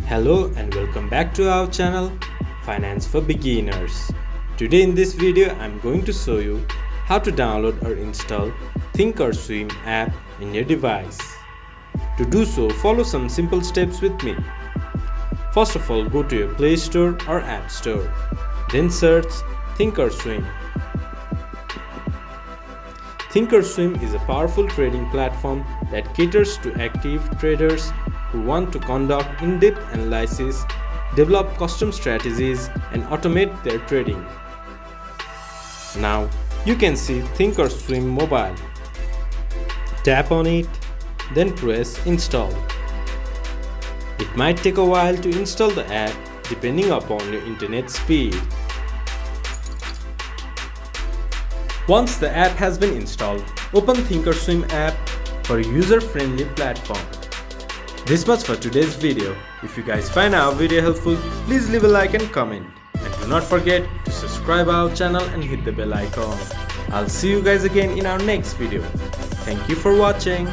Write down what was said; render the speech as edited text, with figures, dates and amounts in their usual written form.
Hello and welcome back to our channel Finance for Beginners. Today in this video I'm going to show you how to download or install Thinkorswim app in your device. To do so, follow some simple steps with me. First of all, go to your Play Store or App Store. Then search Thinkorswim. Thinkorswim is a powerful trading platform that caters to active traders who want to conduct in-depth analysis, develop custom strategies, and automate their trading. Now, you can see Thinkorswim mobile. Tap on it, then press Install. It might take a while to install the app depending upon your internet speed. Once the app has been installed, open Thinkorswim app for a user-friendly platform. This much for today's video. If you guys find our video helpful, please leave a like and comment. And do not forget to subscribe our channel and hit the bell icon. I'll see you guys again in our next video. Thank you for watching.